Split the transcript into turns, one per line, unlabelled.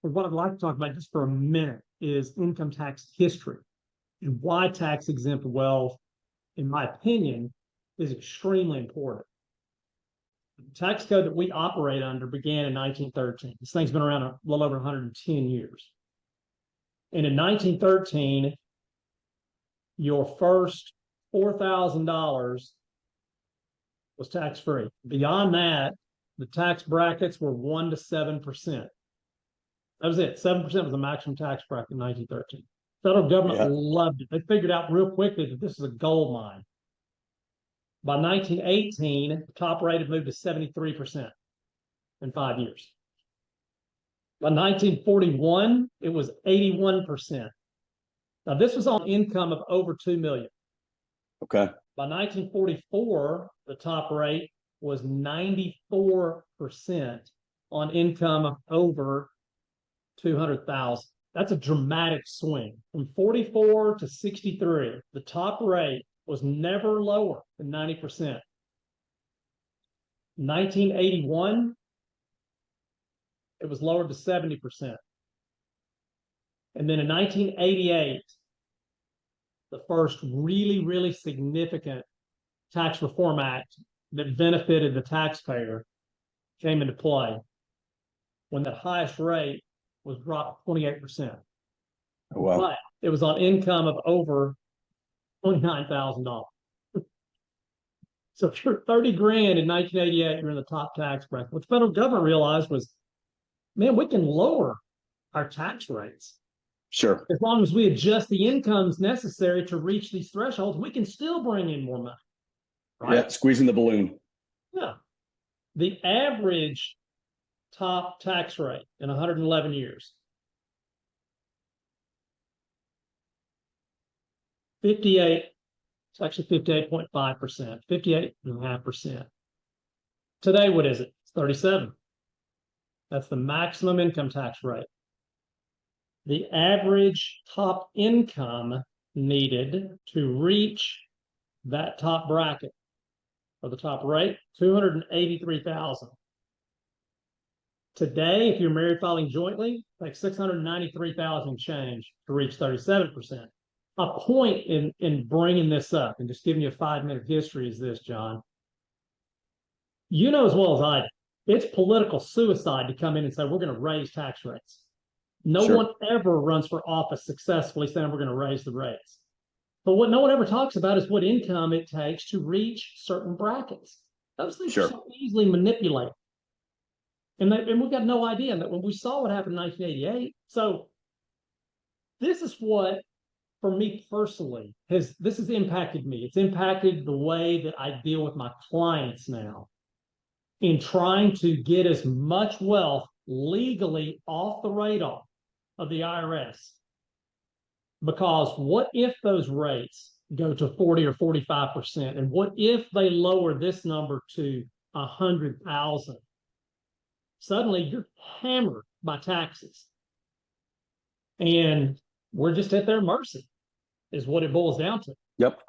But what I'd like to talk about just for a minute is income tax history and why tax exempt wealth, in my opinion, is extremely important. The tax code that we operate under began in 1913. This thing's been around a little over 110 years. And in 1913, your first $4,000 was tax-free. Beyond that, the tax brackets were 1 to 7%. That was it. 7% was the maximum tax bracket in 1913. Federal government loved it. They figured out real quickly that this is a gold mine. By 1918, the top rate had moved to 73% in 5 years. By 1941, it was 81%. Now, this was on income of over $2 million.
Okay.
By 1944, the top rate was 94% on income of over 200,000. That's a dramatic swing. From 44 to 63, the top rate was never lower than 90%. 1981, it was lowered to 70%. And then in 1988, the first really, really significant tax reform act that benefited the taxpayer came into play when the highest rate was dropped 28%.
Oh, wow.
But it was on income of over $29,000. So if you're 30 grand in 1988, you're in the top tax bracket. What the federal government realized was, man, we can lower our tax rates.
Sure.
As long as we adjust the incomes necessary to reach these thresholds, we can still bring in more money. Right?
Yeah, squeezing the balloon.
Yeah. The average top tax rate in 111 years, 58, it's actually 58.5%, 58.5%. Today, what is it? It's 37. That's the maximum income tax rate. The average top income needed to reach that top bracket or the top rate, 283,000. Today, if you're married filing jointly, like 693,000 change to reach 37%. A point in bringing this up and just giving you a 5-minute history is this, John. You know as well as I do, it's political suicide to come in and say, we're going to raise tax rates. No one ever runs for office successfully saying we're going to raise the rates. But what no one ever talks about is what income it takes to reach certain brackets. Those things are so easily manipulated. And we've got no idea that when we saw what happened in 1988. So this is what, for me personally, this has impacted me. It's impacted the way that I deal with my clients now in trying to get as much wealth legally off the radar of the IRS. Because what if those rates go to 40 or 45%? And what if they lower this number to 100,000? Suddenly you're hammered by taxes. And we're just at their mercy, is what it boils down to.
Yep.